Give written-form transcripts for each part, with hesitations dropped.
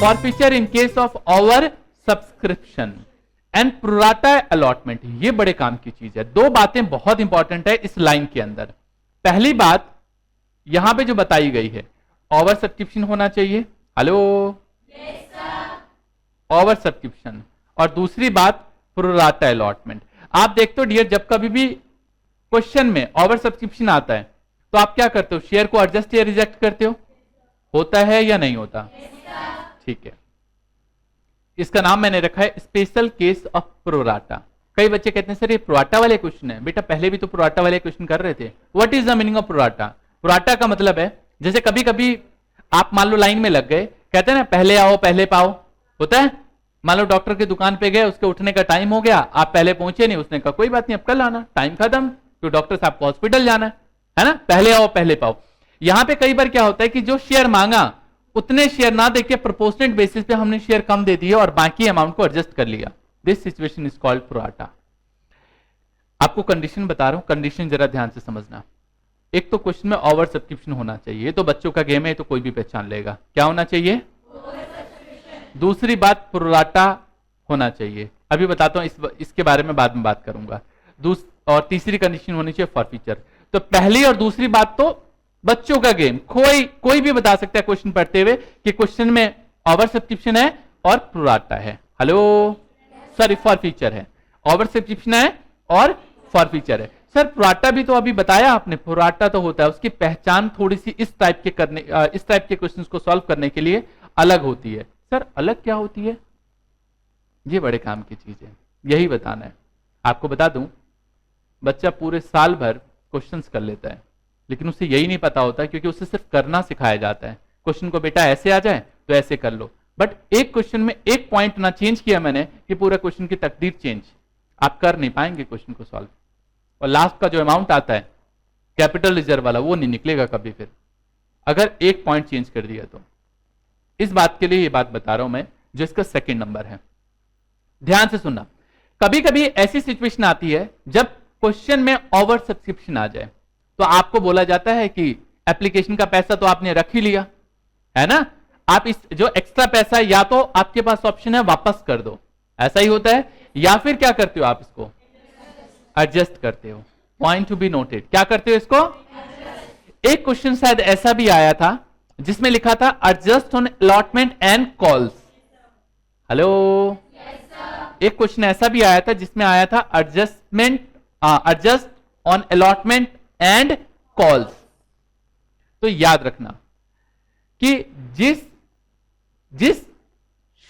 Forfeiture in case of over subscription and pro rata allotment. ये बड़े काम की चीज है। दो बातें बहुत इंपॉर्टेंट है इस लाइन के अंदर। पहली बात यहां पे जो बताई गई है, ओवर सब्सक्रिप्शन होना चाहिए। Hello, over subscription. और दूसरी बात प्रोराटा अलॉटमेंट। आप देखते हो डियर, जब कभी भी क्वेश्चन में ओवर सब्सक्रिप्शन आता है तो आप क्या करते हो, शेयर को एडजस्ट या रिजेक्ट करते हो? होता है या नहीं होता? ठीक है, इसका नाम मैंने रखा है स्पेशल केस ऑफ प्रोराटा। कई बच्चे कहते हैं सर ये प्रोराटा वाले क्वेश्चन है। बेटा पहले भी तो प्रोराटा वाले क्वेश्चन कर रहे थे। What is the meaning of pro rata? Pro rata का मतलब है जैसे कभी कभी आप मान लो लाइन में लग गए, कहते हैं ना पहले आओ पहले पाओ, होता है। मान लो डॉक्टर की दुकान पे गए, उसके उठने का टाइम हो गया, आप पहले पहुंचे नहीं, उसने कहा कोई बात नहीं अब कल आना, टाइम खत्म, तो डॉक्टर साहब को हॉस्पिटल जाना है ना, पहले आओ पहले पाओ। यहां पे कई बार क्या होता है कि जो शेयर मांगा उतने शेयर ना देके प्रोपोर्शनेट बेसिस पे हमने शेयर कम दे दिए और बाकी अमाउंट को एडजस्ट कर लिया। This situation is called pro rata. आपको कंडीशन बता रहा हूं, कंडीशन जरा ध्यान से समझना। एक तो क्वेश्चन में ओवर सब्सक्रिप्शन होना चाहिए, ये तो बच्चों का गेम है, तो कोई भी पहचान लेगा। क्या होना चाहिए? दूसरी बात प्रोराटा होना चाहिए। अभी बताता हूं, इसके बारे में बाद में बात करूंगा। और तीसरी कंडीशन होनी चाहिए फॉरफीचर। तो पहली और दूसरी बात तो बच्चों का गेम, कोई भी बता सकता है क्वेश्चन पढ़ते हुए कि क्वेश्चन में ओवर सब्सक्रिप्शन है और प्रोराटा है। हेलो सर, फॉरफीचर है, ओवर सब्सक्रिप्शन है और फॉरफीचर है। सर प्रोराटा भी तो अभी बताया आपने, प्रोराटा तो होता है, उसकी पहचान थोड़ी सी इस टाइप के क्वेश्चंस को सॉल्व करने के लिए अलग होती है। सर अलग क्या होती है? ये बड़े काम की चीज है, यही बताना है। आपको बता दूं, बच्चा पूरे साल भर क्वेश्चंस कर लेता है, लेकिन उसे यही नहीं पता होता क्योंकि उसे सिर्फ करना सिखाया जाता है। क्वेश्चन को बेटा ऐसे आ जाए तो ऐसे कर लो, बट एक क्वेश्चन में एक पॉइंट ना चेंज किया मैंने कि पूरा क्वेश्चन की तकदीर चेंज। आप कर नहीं पाएंगे क्वेश्चन को सॉल्व, और लास्ट का जो अमाउंट आता है कैपिटल रिजर्व वाला, वो नहीं निकलेगा कभी फिर, अगर एक पॉइंट चेंज कर दिया तो। इस बात के लिए ये बात बता रहा हूं मैं, जो इसका सेकंड नंबर है। ध्यान से सुनना, कभी कभी ऐसी सिचुएशन आती है जब क्वेश्चन में ओवर सब्सक्रिप्शन आ जाए, तो आपको बोला जाता है कि एप्लीकेशन का पैसा तो आपने रख ही लिया है ना, आप इस जो एक्स्ट्रा पैसा है या तो आपके पास ऑप्शन है वापस कर दो, ऐसा ही होता है, या फिर क्या करते हो आप इसको एडजस्ट करते हो। पॉइंट टू बी नोटेड, क्या करते हो इसको? एक क्वेश्चन शायद ऐसा भी आया था जिसमें लिखा था adjust on allotment and calls. Hello, एक क्वेश्चन ऐसा भी आया था जिसमें आया था adjust on allotment and calls. तो याद रखना कि जिस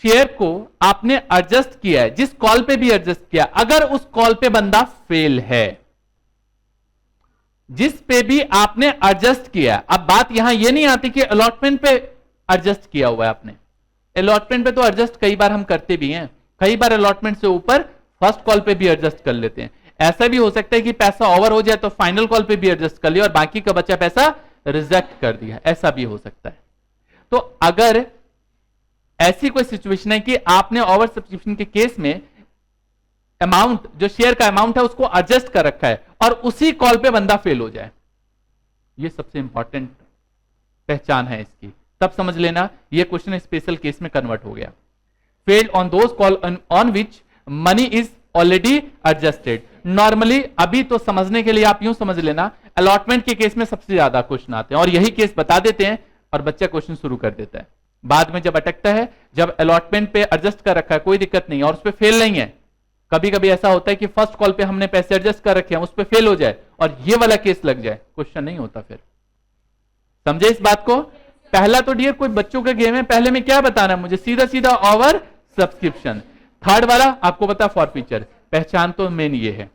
शेयर को आपने एडजस्ट किया है, जिस कॉल पे भी एडजस्ट किया, अगर उस कॉल पे बंदा फेल है, जिस पे भी आपने एडजस्ट किया, अब बात यहां यह नहीं आती कि अलॉटमेंट पे एडजस्ट किया हुआ है आपने। अलॉटमेंट पे तो एडजस्ट कई बार हम करते भी हैं, कई बार अलॉटमेंट से ऊपर फर्स्ट कॉल पे भी एडजस्ट कर लेते हैं। ऐसा भी हो सकता है कि पैसा ओवर हो जाए तो फाइनल कॉल पे भी एडजस्ट कर लिया और बाकी का बचा पैसा रिजेक्ट कर दिया, ऐसा भी हो सकता है। तो अगर ऐसी कोई सिचुएशन है कि आपने ओवर सब्सक्रिप्शन के केस में अमाउंट, जो शेयर का अमाउंट है उसको एडजस्ट कर रखा है और उसी कॉल पे बंदा फेल हो जाए, ये सबसे इंपॉर्टेंट पहचान है इसकी, तब समझ लेना ये क्वेश्चन स्पेशल केस में कन्वर्ट हो गया। Failed on those call on which money is already adjusted. Normally अभी तो समझने के लिए आप यूं समझ लेना, अलॉटमेंट के केस में सबसे ज्यादा क्वेश्चन आते हैं और यही केस बता देते हैं और बच्चा क्वेश्चन शुरू कर देता है। बाद में जब अटकता है, जब अलॉटमेंट पे एडजस्ट कर रखा है कोई दिक्कत नहीं और उस पर फेल नहीं है, कभी कभी ऐसा होता है कि फर्स्ट कॉल पे हमने पैसे एडजस्ट कर रखे हैं, उस पर फेल हो जाए और ये वाला केस लग जाए, क्वेश्चन नहीं होता फिर। समझे इस बात को? पहला तो डियर कोई बच्चों का गेम है, पहले में क्या बताना है मुझे, सीधा सीधा ओवर सब्सक्रिप्शन। थर्ड वाला आपको पता फॉरफीचर। पहचान तो मेन ये है,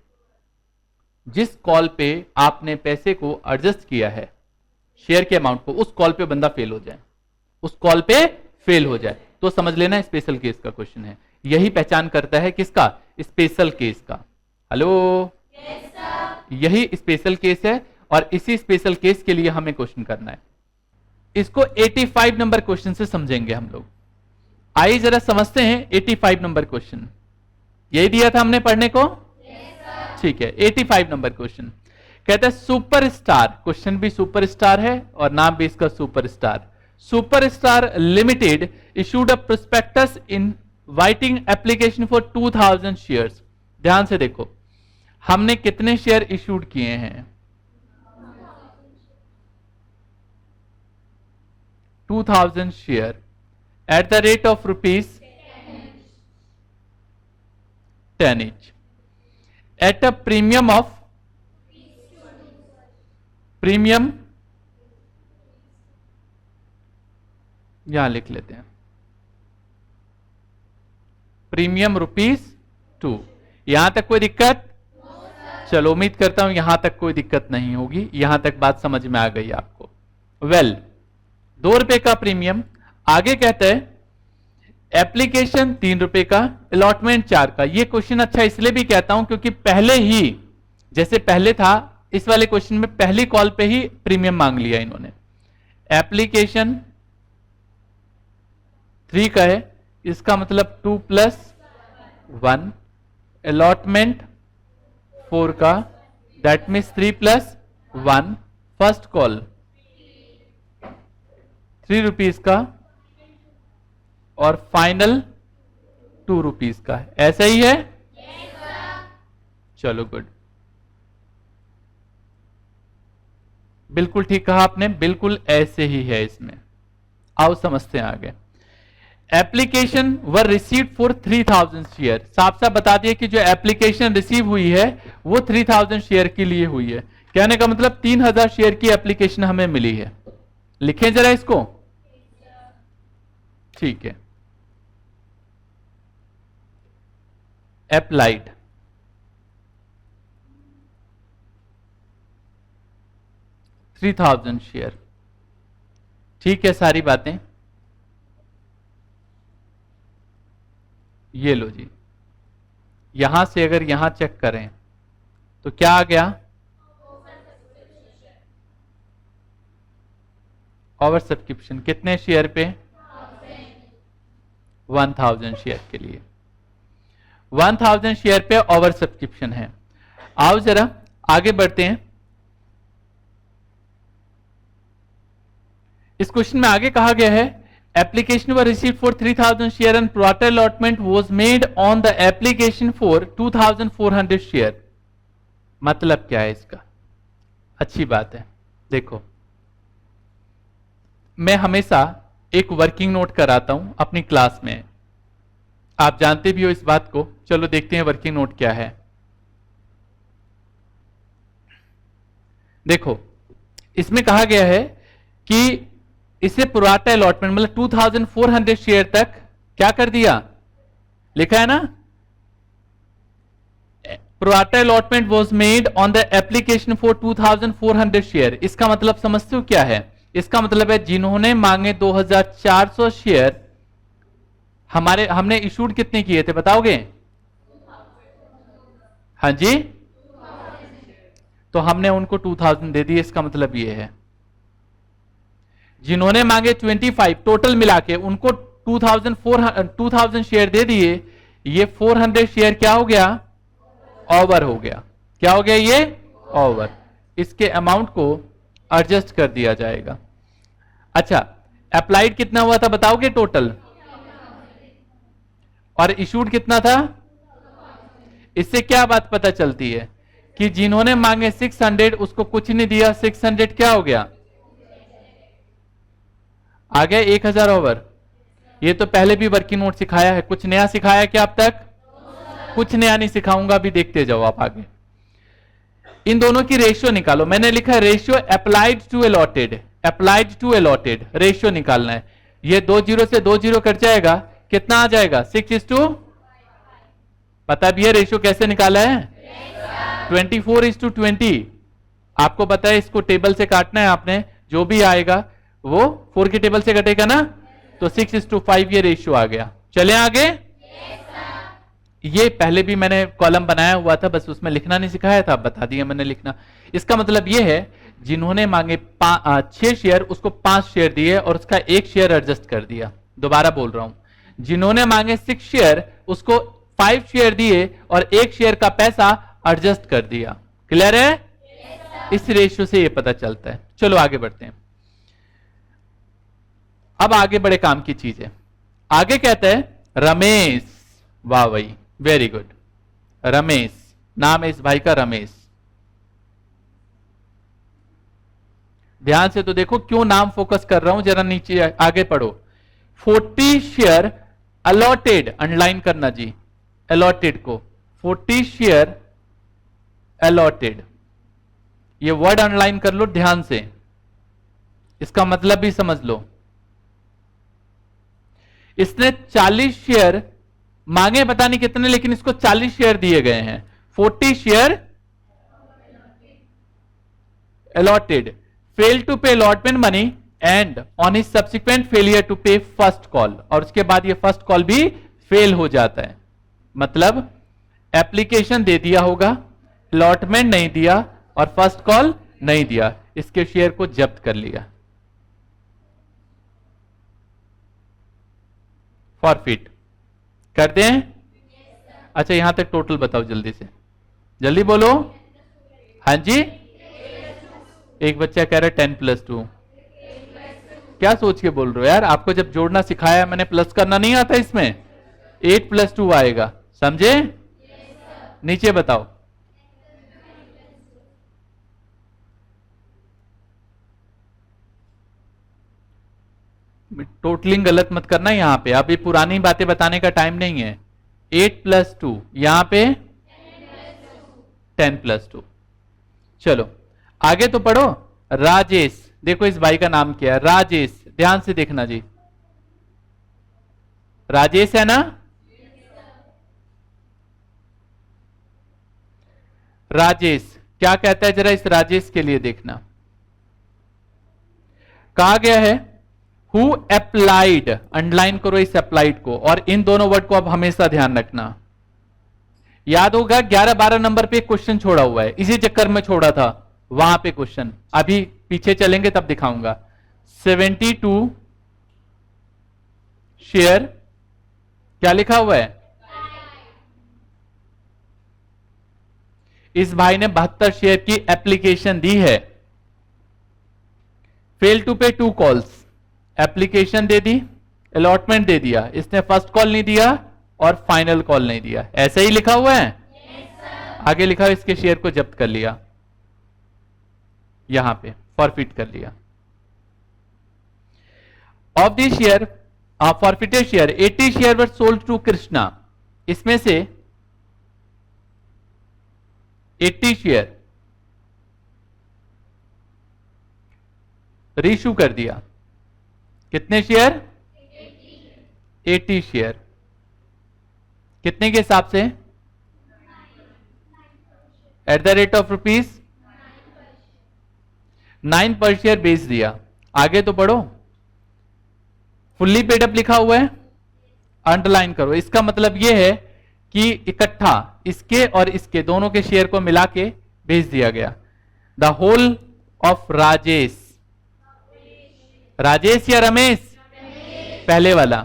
जिस कॉल पे आपने पैसे को एडजस्ट किया है शेयर के अमाउंट को, उस कॉल पे बंदा फेल हो जाए, उस कॉल पे फेल हो जाए तो समझ लेना स्पेशल केस का क्वेश्चन है। यही पहचान करता है किसका? स्पेशल केस का। हेलो, यही स्पेशल केस है और इसी स्पेशल केस के लिए हमें क्वेश्चन करना है। इसको 85 नंबर क्वेश्चन से समझेंगे हम लोग। आइए जरा समझते हैं 85 नंबर क्वेश्चन। यही दिया था हमने पढ़ने को? ठीक है, 85 नंबर क्वेश्चन कहता है सुपरस्टार, क्वेश्चन भी सुपरस्टार है और नाम भी इसका superstar. Superstar limited issued a prospectus inviting application for 2000 shares. ध्यान से देखो, हमने कितने शेयर इशूड किए हैं? 2000 share at the rate of rupees 10 each at a premium of premium, यहां लिख लेते हैं प्रीमियम ₹2। यहां तक कोई दिक्कत? चलो, उम्मीद करता हूं यहां तक कोई दिक्कत नहीं होगी। यहां तक बात समझ में आ गई आपको। वेल, ₹2 का प्रीमियम। आगे कहते हैं एप्लीकेशन ₹3 का, अलॉटमेंट 4 का। ये क्वेश्चन अच्छा इसलिए भी कहता हूं क्योंकि पहले ही, जैसे पहले था इस वाले क्वेश्चन में, पहली कॉल पे ही प्रीमियम मांग लिया इन्होंने। एप्लीकेशन 3 का है, इसका मतलब 2 + 1। अलॉटमेंट 4 का, दैट मीन्स 3 + 1। फर्स्ट कॉल ₹3 का और फाइनल ₹2 का। ऐसा ही है? चलो, गुड, बिल्कुल ठीक कहा आपने, बिल्कुल ऐसे ही है इसमें। आओ समझते हैं आगे। Application were received for 3000 share. साफ साफ बता दिए कि जो एप्लीकेशन रिसीव हुई है वो 3000 शेयर के लिए हुई है। कहने का मतलब 3000 शेयर की एप्लीकेशन हमें मिली है। लिखें जरा इसको, ठीक है। अप्लाइड 3000 शेयर, ठीक है। सारी बातें ये लो जी। यहां से अगर यहां चेक करें तो क्या आ गया? ओवर सब्सक्रिप्शन कितने शेयर पे? 1000 शेयर के लिए। 1000 शेयर पे ओवर सब्सक्रिप्शन है। आओ जरा आगे बढ़ते हैं। इस क्वेश्चन में आगे कहा गया है application were received for 3000 share and pro rata allotment was made on the application for 2400 share. मतलब क्या है इसका? अच्छी बात है। देखो, मैं हमेशा एक वर्किंग नोट कराता हूं अपनी क्लास में, आप जानते भी हो इस बात को। चलो देखते हैं वर्किंग नोट क्या है। देखो, इसमें कहा गया है कि इसे प्रोराटा अलॉटमेंट मतलब 2400 शेयर तक क्या कर दिया? लिखा है ना, pro rata allotment was made on the application for 2400 share. इसका मतलब समझते हो क्या है? इसका मतलब है जिन्होंने मांगे 2400 शेयर, हमने इशूड कितने किए थे बताओगे? हाँ जी, तो हमने उनको 2000 दे दिए। इसका मतलब ये है जिन्होंने मांगे 25 टोटल मिला के उनको 2000 शेयर दे दिए। ये 400 शेयर क्या हो गया? ओवर हो गया। क्या हो गया? ये ओवर। इसके अमाउंट को एडजस्ट कर दिया जाएगा। अच्छा, अप्लाइड कितना हुआ था बताओगे टोटल? और इशूड कितना था? इससे क्या बात पता चलती है कि जिन्होंने मांगे 600 उसको कुछ नहीं दिया। 600 क्या हो गया? आ गया 1000 ओवर। ये तो पहले भी वर्किंग नोट सिखाया है। कुछ नया सिखाया क्या अब तक? कुछ नया नहीं सिखाऊंगा, अभी देखते जाओ आप आगे। इन दोनों की रेशियो निकालो। मैंने लिखा है ratio applied to allotted. Applied to allotted ratio निकालना है। ये 2 0 से 2 0 कट जाएगा, कितना आ जाएगा? 6:, पता भी है रेशियो कैसे निकाला है? 24:20। आपको पता है इसको टेबल से काटना है आपने, जो भी आएगा वो 4 की टेबल से कटेगा ना, तो 6:5 ये रेशियो आ गया। चले आगे। ये पहले भी मैंने कॉलम बनाया हुआ था, बस उसमें लिखना नहीं सिखाया था, बता दिया मैंने लिखना। इसका मतलब ये है जिन्होंने मांगे 6 शेयर उसको 5 शेयर दिए और उसका 1 शेयर एडजस्ट कर दिया। दोबारा बोल रहा हूं, जिन्होंने मांगे 6 शेयर उसको 5 शेयर दिए और 1 शेयर का पैसा एडजस्ट कर दिया। क्लियर है? इस रेशियो से ये पता चलता है। चलो आगे बढ़ते हैं। अब आगे बड़े काम की चीज है। आगे कहते हैं रमेश। वाह भाई, वेरी गुड। रमेश, नाम है इस भाई का रमेश। ध्यान से तो देखो क्यों नाम फोकस कर रहा हूं, जरा नीचे आगे पढ़ो। 40 शेयर अलॉटेड, अंडरलाइन करना जी अलॉटेड को, 40 शेयर अलॉटेड, ये वर्ड अंडरलाइन कर लो ध्यान से, इसका मतलब भी समझ लो। इसने 40 शेयर मांगे, पता नहीं कितने, लेकिन इसको 40 शेयर दिए गए हैं। 40 share allotted, failed to pay allotment money and on his subsequent failure to pay first call, और उसके बाद ये फर्स्ट कॉल भी फेल हो जाता है। मतलब एप्लीकेशन दे दिया होगा, अलॉटमेंट नहीं दिया और फर्स्ट कॉल नहीं दिया, इसके शेयर को जब्त कर लिया, फॉरफिट कर दें। अच्छा यहां तक टोटल बताओ जल्दी से, जल्दी बोलो। हाँ जी, एक बच्चा कह रहा है 10+2। क्या सोच के बोल रहे हो यार, आपको जब जोड़ना सिखाया मैंने, प्लस करना नहीं आता इसमें, 8+2 आएगा, समझे? नीचे बताओ। टोटलिंग गलत मत करना यहां पे, अभी पुरानी बातें बताने का टाइम नहीं है। 8+2, यहां पे 10+2। चलो आगे तो पढ़ो। राजेश, देखो इस भाई का नाम क्या है, राजेश, ध्यान से देखना जी, राजेश है ना? राजेश क्या कहता है, जरा इस राजेश के लिए देखना। कहा गया है हु अप्लाइड, अंडरलाइन करो इस अप्लाइड को, और इन दोनों वर्ड को अब हमेशा ध्यान रखना। याद होगा 11-12 नंबर पे क्वेश्चन छोड़ा हुआ है, इसी चक्कर में छोड़ा था, वहां पे क्वेश्चन, अभी पीछे चलेंगे तब दिखाऊंगा। 72 शेयर, क्या लिखा हुआ है? इस भाई ने 72 शेयर की एप्लीकेशन दी है। फेल टू पे 2 कॉल्स, एप्लीकेशन दे दी, अलॉटमेंट दे दिया, इसने फर्स्ट कॉल नहीं दिया और फाइनल कॉल नहीं दिया, ऐसे ही लिखा हुआ है। आगे लिखा है इसके शेयर को जब्त कर लिया, यहां पे फॉरफिट कर लिया। Of the share forfeited share 80 share were sold to Krishna, इसमें से 80 शेयर रीशू कर दिया। कितने शेयर? 80 शेयर। कितने के हिसाब से? एट द रेट ऑफ ₹9 पर शेयर बेच दिया। आगे तो पढ़ो, फुल्ली पेड अप लिखा हुआ है, अंडरलाइन करो। इसका मतलब यह है कि इकट्ठा इसके और इसके दोनों के शेयर को मिला के भेज दिया गया। The whole of Rajesh, Rajesh या रमेश? पहले वाला,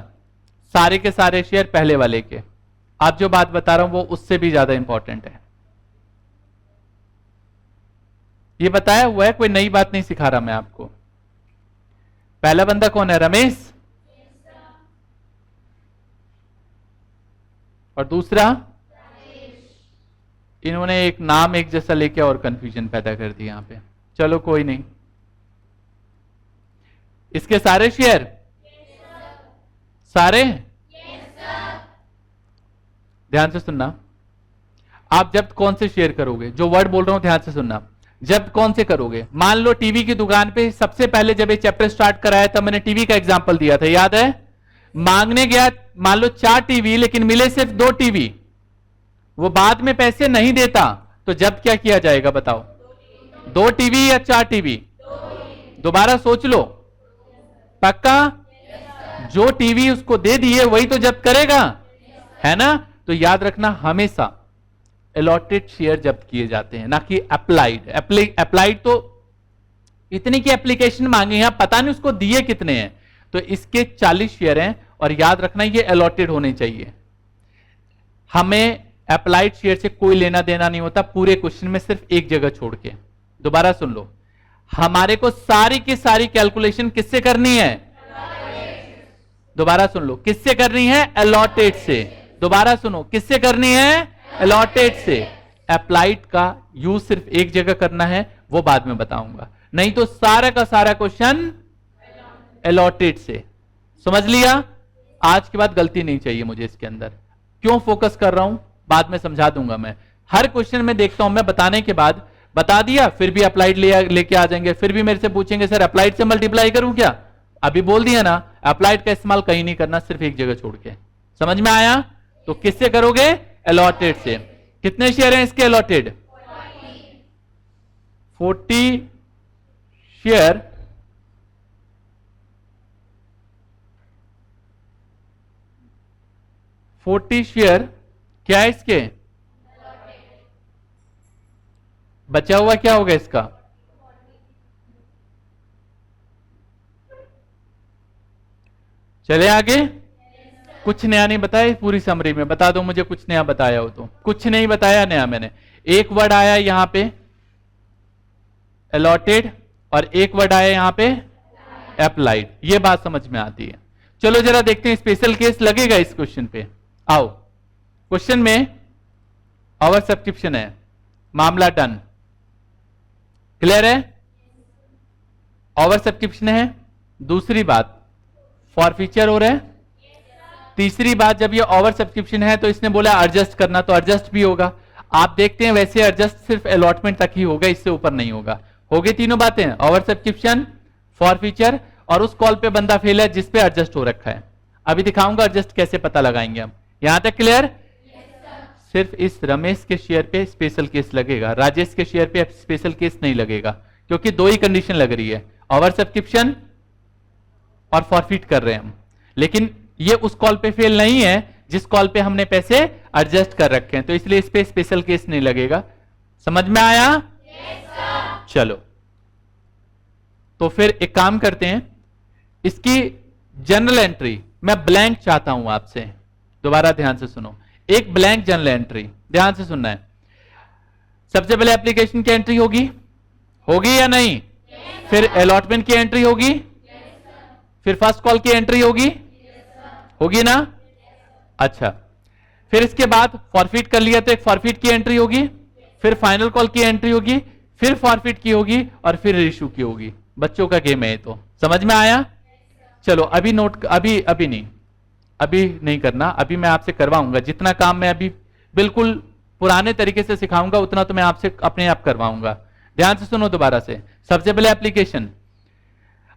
सारे के सारे शेयर पहले वाले के। आप जो बात बता रहा हूं वो उससे भी ज्यादा इंपॉर्टेंट है। ये बताया हुआ है, कोई नई बात नहीं सिखा रहा मैं आपको। पहला बंदा कौन है? रमेश। और दूसरा? इन्होंने एक नाम एक जैसा लेके और कंफ्यूजन पैदा कर दी यहां पे। चलो कोई नहीं। इसके सारे शेयर? सारे? ध्यान से सुनना। आप जब्त कौन से शेयर करोगे? जो वर्ड बोल रहा हूं ध्यान से सुनना। जब्त कौन से करोगे? मान लो टीवी की दुकान पे सबसे पहले जब ये चैप्टर स्टार्ट कराया था मैंने टीवी का एग्जांपल दिया था, याद है? मांगने गया, मान लो 4 टीवी लेकिन मिले सिर्फ 2 टीवी, वो बाद में पैसे नहीं देता, तो जब्त क्या किया जाएगा बताओ? 2 टीवी या 4 टीवी? दोबारा सोच लो, पक्का? जो टीवी उसको दे दिए वही तो जब्त करेगा, है ना? तो याद रखना हमेशा अलॉटेड शेयर जब्त किए जाते हैं, ना कि अप्लाइड। अप्लाइड तो इतनी की एप्लीकेशन मांगी है, पता नहीं उसको दिए कितने हैं, तो इसके 40 शेयर हैं और याद रखना ये अलॉटेड होने चाहिए। हमें अप्लाइड शेयर से कोई लेना देना नहीं होता पूरे क्वेश्चन में, सिर्फ एक जगह छोड़ के। दोबारा सुन लो, हमारे को सारी की सारी कैलकुलेशन किससे करनी है? दोबारा सुन लो, किससे करनी है? अलॉटेड से। दोबारा सुनो, किससे करनी है? अलॉटेड से। अप्लाइड का यूज सिर्फ एक जगह करना है, वो बाद में बताऊंगा, नहीं तो सारा का सारा क्वेश्चन अलॉटेड से। समझ लिया? आज के बाद गलती नहीं चाहिए मुझे इसके अंदर। क्यों फोकस कर रहा हूं बाद में समझा दूंगा मैं। हर क्वेश्चन में देखता हूं मैं, बताने के बाद बता दिया फिर भी अप्लाइड लेके आ जाएंगे, फिर भी मेरे से पूछेंगे सर अप्लाइड से मल्टीप्लाई करूं क्या? अभी बोल दिया ना, अप्लाइड का इस्तेमाल कहीं नहीं करना, सिर्फ एक जगह छोड़ के। समझ में आया? तो किससे करोगे? अलॉटेड से। कितने शेयर हैं इसके अलॉटेड? 40 शेयर। क्या है इसके? बचा हुआ क्या होगा इसका? चले आगे। कुछ नया नहीं बताया पूरी समरी में? बता दो मुझे कुछ नया बताया हो तो। कुछ नहीं बताया नया मैंने। एक वर्ड आया यहां पे अलॉटेड और एक वर्ड आया यहां पे अप्लाइड। ये बात समझ में आती है। चलो जरा देखते हैं, स्पेशल केस लगेगा इस क्वेश्चन पे। आओ, क्वेश्चन में ओवर सब्सक्रिप्शन है, मामला डन। क्लियर है? ओवर सब्सक्रिप्शन है। दूसरी बात, फॉरफीचर हो रहा है। तीसरी बात, जब ये ओवर सब्सक्रिप्शन है तो इसने बोला एडजस्ट करना, तो एडजस्ट भी होगा। आप देखते हैं वैसे एडजस्ट सिर्फ अलॉटमेंट तक ही होगा, इससे ऊपर नहीं होगा। हो गई तीनों बातें, ओवर सब्सक्रिप्शन, फॉरफीचर, और उस कॉल पे बंदा फेल है जिस पे एडजस्ट हो रखा है। अभी दिखाऊंगा एडजस्ट कैसे पता लगाएंगे हम। यहां तक क्लियर? सिर्फ इस रमेश के शेयर पे स्पेशल केस लगेगा, राजेश के शेयर पे स्पेशल केस नहीं लगेगा, क्योंकि दो ही कंडीशन लग रही है, ओवर सब्सक्रिप्शन और फॉरफिट कर रहे हैं हम। लेकिन ये उस कॉल पे फेल नहीं है जिस कॉल पे हमने पैसे एडजस्ट कर रखे हैं, तो इसलिए इस पे स्पेशल केस नहीं लगेगा। समझ में आया? yes, चलो तो फिर एक काम करते हैं, इसकी जनरल एंट्री मैं ब्लैंक चाहता हूं आपसे। दोबारा ध्यान से सुनो, एक ब्लैंक जनरल एंट्री, ध्यान से सुनना है। सबसे पहले एप्लीकेशन की एंट्री होगी या नहीं? yes, फिर अलॉटमेंट की एंट्री होगी, yes, फिर फर्स्ट कॉल की एंट्री होगी, yes, होगी ना? yes, अच्छा, फिर इसके बाद फॉरफिट कर लिया तो एक फॉरफिट की एंट्री होगी, yes, फिर फाइनल कॉल की एंट्री होगी, फिर फॉरफिट की होगी और फिर इशू की होगी। बच्चों का गेम है तो। समझ में आया? yes, चलो अभी नोट, अभी नहीं करना, अभी मैं आपसे करवाऊंगा। जितना काम मैं अभी बिल्कुल पुराने तरीके से सिखाऊंगा उतना तो मैं आपसे अपने आप करवाऊंगा। ध्यान से सुनो दोबारा से। सबसे पहले एप्लीकेशन,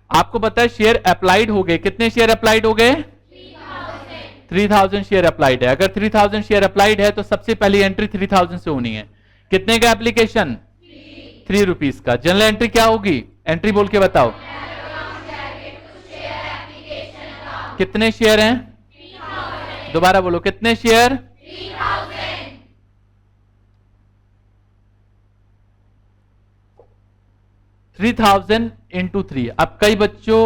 आपको पता है शेयर अप्लाइड हो गए। कितने शेयर अप्लाइड हो गए? 3000 शेयर अप्लाइड है। अगर 3000 शेयर अप्लाइड है तो सबसे पहली एंट्री 3000 से होनी है। कितने का एप्लीकेशन? 3 रुपीज का। जनरल एंट्री क्या होगी? एंट्री बोल के बताओ। कितने शेयर हैं? दोबारा बोलो, कितने शेयर? 3000 इंटू 3। अब कई बच्चों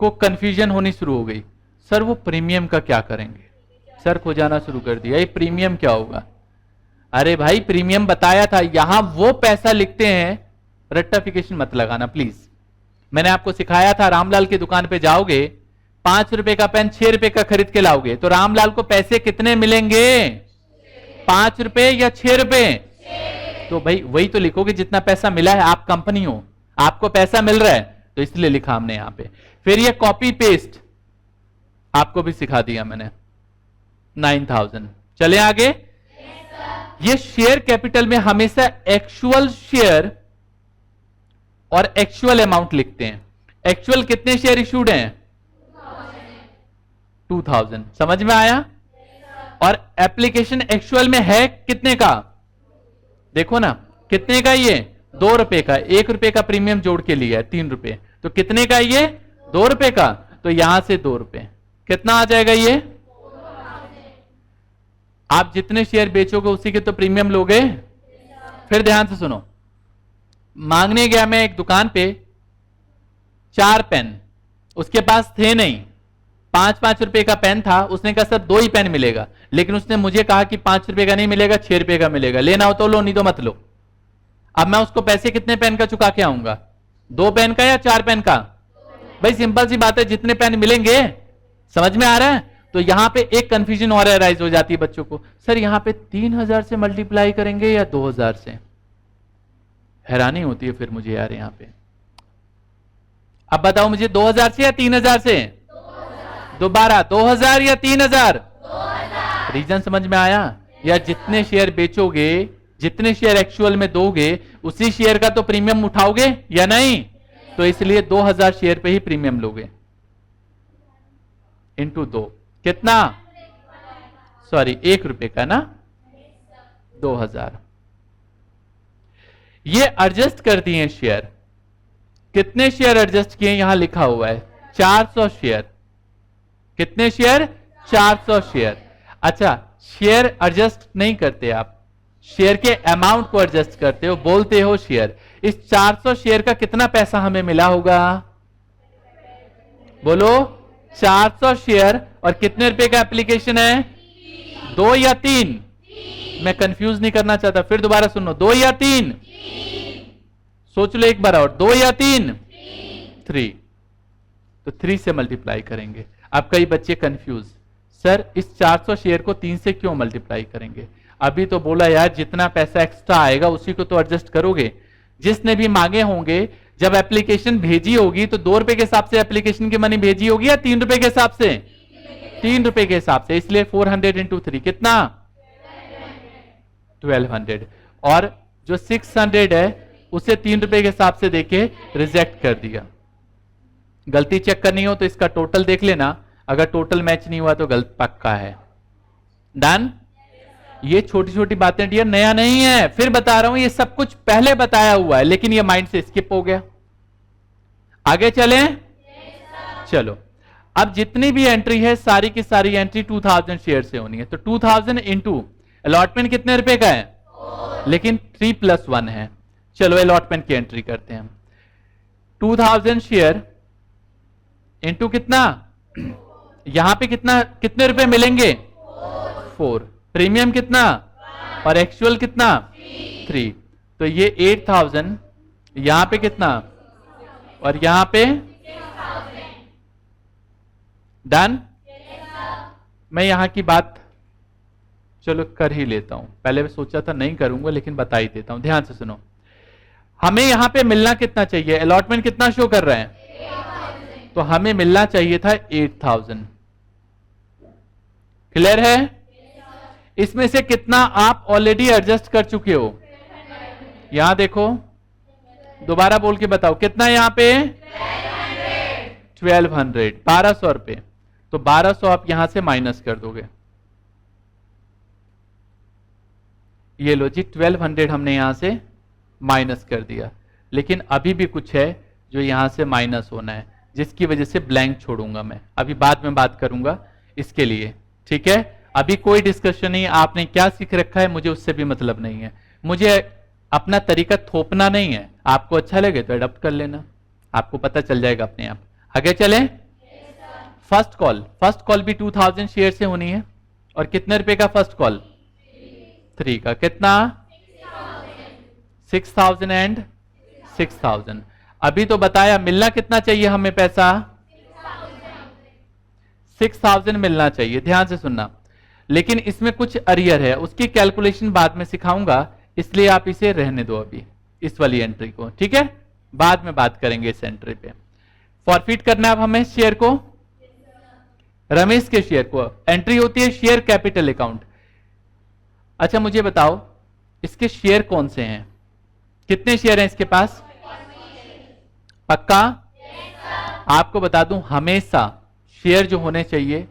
को कंफ्यूजन होनी शुरू हो गई, सर वो प्रीमियम का क्या करेंगे? सर खोजाना शुरू कर दिया, ये प्रीमियम क्या होगा? अरे भाई प्रीमियम बताया था, यहां वो पैसा लिखते हैं, रेक्टिफिकेशन मत लगाना प्लीज। मैंने आपको सिखाया था, रामलाल की दुकान पे जाओगे, 5 रुपए का पेन 6 रुपए का खरीद के लाओगे तो रामलाल को पैसे कितने मिलेंगे? 5 रुपए या 6 रुपए? तो भाई वही तो लिखोगे जितना पैसा मिला है। आप कंपनी हो, आपको पैसा मिल रहा है तो इसलिए लिखा हमने यहां पे। फिर ये कॉपी पेस्ट आपको भी सिखा दिया मैंने, 9000। चले आगे। ये शेयर कैपिटल में हमेशा एक्चुअल शेयर और एक्चुअल अमाउंट लिखते हैं। एक्चुअल कितने शेयर इशूड हैं? 2000। समझ में आया? और एप्लीकेशन एक्चुअल में है कितने का? देखो ना, कितने का? ये 2 रुपए का। 1 रुपए का प्रीमियम जोड़ के लिया है, 3 रुपए। तो कितने का ये? 2 रुपए का। तो यहां से 2 रुपए कितना आ जाएगा? ये आप जितने शेयर बेचोगे उसी के तो प्रीमियम लोगे। फिर ध्यान से सुनो, मांगने गया मैं एक दुकान पे 4 पेन, उसके पास थे नहीं, 5-5 रुपए का पेन था। उसने कहा सर 2 ही पेन मिलेगा, लेकिन उसने मुझे कहा कि 5 रुपए का नहीं मिलेगा, 6 रुपए का मिलेगा, लेना हो तो लो नहीं तो मत लो। अब मैं उसको पैसे कितने पेन का चुका के आऊंगा? 2 पेन का या 4 पेन का? भाई सिंपल सी बात है, जितने पेन मिलेंगे, समझ में आ रहा है। तो यहां पे एक कंफ्यूजन और अराइज हो जाती है बच्चों को, सर यहां पे 3000 से मल्टीप्लाई करेंगे या 2000 से। हैरानी होती है फिर मुझे यार यहां पे। अब बताओ मुझे 2000 से या 3000 से। दोबारा 2000 या 3000। रीजन समझ में आया। या जितने शेयर बेचोगे, जितने शेयर एक्चुअल में दोगे, उसी शेयर का तो प्रीमियम उठाओगे या नहीं। तो इसलिए 2000 शेयर पे ही प्रीमियम लोगे। इंटू 2 कितना, सॉरी 1 रुपए का ना, 2000। ये एडजस्ट कर दिए शेयर। कितने शेयर एडजस्ट किए, यहां लिखा हुआ है 400 शेयर। कितने शेयर, 400 शेयर। अच्छा, शेयर एडजस्ट नहीं करते आप, शेयर के अमाउंट को एडजस्ट करते हो, बोलते हो शेयर। इस 400 शेयर का कितना पैसा हमें मिला होगा, बोलो। 400 शेयर और कितने रुपए का एप्लीकेशन है, 2 या 3। मैं कंफ्यूज नहीं करना चाहता, फिर दोबारा सुनो, 2 या 3। सोच लो एक बार और, 2 या 3, 3। तो 3 से मल्टीप्लाई करेंगे। अब कई बच्चे कंफ्यूज, सर इस 400 शेयर को 3 से क्यों मल्टीप्लाई करेंगे। अभी तो बोला यार जितना पैसा एक्स्ट्रा आएगा उसी को तो एडजस्ट करोगे। जिसने भी मांगे होंगे, जब एप्लीकेशन भेजी होगी तो 2 रुपए के हिसाब से एप्लीकेशन की मनी भेजी होगी या 3 रुपए के हिसाब से, 3 रुपए के हिसाब से। इसलिए 400 इंटू 3 कितना, 1200। और जो 600 है उसे 3 रुपए के हिसाब से देके रिजेक्ट कर दिया। गलती चेक करनी हो तो इसका टोटल देख लेना, अगर टोटल मैच नहीं हुआ तो गलत पक्का है। डन। ये छोटी छोटी बातें डियर नया नहीं है, फिर बता रहा हूं, ये सब कुछ पहले बताया हुआ है, लेकिन ये माइंड से स्किप हो गया। आगे चलें। चलो, अब जितनी भी एंट्री है सारी की सारी एंट्री 2000 शेयर से होनी है। तो 2000 इंटू अलॉटमेंट कितने रुपए का है, लेकिन 3+1 है। चलो अलॉटमेंट की एंट्री करते हैं। 2000 शेयर इंटू कितना, यहां पे कितना, कितने रुपए मिलेंगे, 4। प्रीमियम कितना और एक्चुअल कितना, 3। तो ये 8000, यहां पे कितना और यहां पे डन। मैं यहां की बात चलो कर ही लेता हूं, पहले मैं सोचा था नहीं करूंगा लेकिन बता ही देता हूं, ध्यान से सुनो। हमें यहां पे मिलना कितना चाहिए, अलॉटमेंट कितना शो कर रहे हैं, तो हमें मिलना चाहिए था 8000। क्लियर है। इसमें से कितना आप ऑलरेडी एडजस्ट कर चुके हो, यहां देखो, दोबारा बोल के बताओ कितना, यहां पे 1200, 1200 रुपए। तो 1200 आप यहां से माइनस कर दोगे। ये लो जी, 1200 हमने यहां से माइनस कर दिया, लेकिन अभी भी कुछ है जो यहां से माइनस होना है, जिसकी वजह से ब्लैंक छोड़ूंगा मैं, अभी बाद में बात करूंगा इसके लिए। ठीक है, अभी कोई डिस्कशन नहीं, आपने क्या सीख रखा है मुझे उससे भी मतलब नहीं है। मुझे अपना तरीका थोपना नहीं है, आपको अच्छा लगे तो अडॉप्ट कर लेना, आपको पता चल जाएगा अपने आप। आगे चले। फर्स्ट कॉल भी 2000 शेयर से होनी है। और कितने रुपए का फर्स्ट कॉल, 3 का, कितना 6000 एंड 6000। अभी तो बताया मिलना कितना चाहिए हमें पैसा, 6000 मिलना चाहिए, ध्यान से सुनना। लेकिन इसमें कुछ अरियर है, उसकी कैलकुलेशन बाद में सिखाऊंगा, इसलिए आप इसे रहने दो अभी, इस वाली एंट्री को। ठीक है, बाद में बात करेंगे इस एंट्री पे। फॉरफिट करना है अब हमें शेयर को, रमेश के शेयर को। एंट्री होती है शेयर कैपिटल अकाउंट। अच्छा मुझे बताओ इसके शेयर कौन से हैं, कितने शेयर हैं इसके पास, पक्का। आपको बता दूं, हमेशा शेयर जो होने चाहिए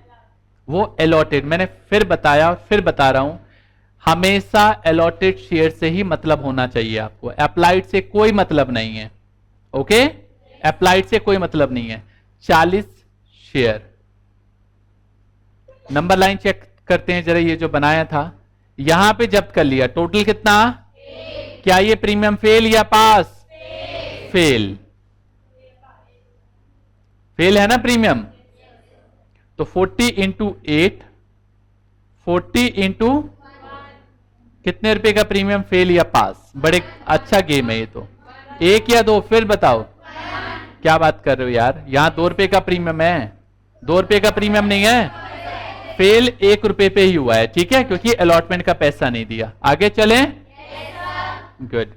वो अलॉटेड, मैंने फिर बताया फिर बता रहा हूं, हमेशा अलॉटेड शेयर से ही मतलब होना चाहिए आपको, अप्लाइड से कोई मतलब नहीं है। ओके, अप्लाइड से कोई मतलब नहीं है। 40 शेयर, नंबर लाइन चेक करते हैं जरा, ये जो बनाया था यहां पे जब्त कर लिया, टोटल कितना, क्या ये प्रीमियम फेल या पास, फेल, फेल है ना प्रीमियम। तो 40 इंटू 8, 40 इंटू कितने रुपए का प्रीमियम, फेल या पास। बड़े अच्छा गेम है ये तो, 1 या 2, फिर बताओ क्या बात कर रहे हो यार, यहां 2 रुपए का प्रीमियम है, 2 रुपए का प्रीमियम नहीं है, फेल 1 रुपए पे ही हुआ है, ठीक है, क्योंकि अलॉटमेंट का पैसा नहीं दिया। आगे चलें, गुड।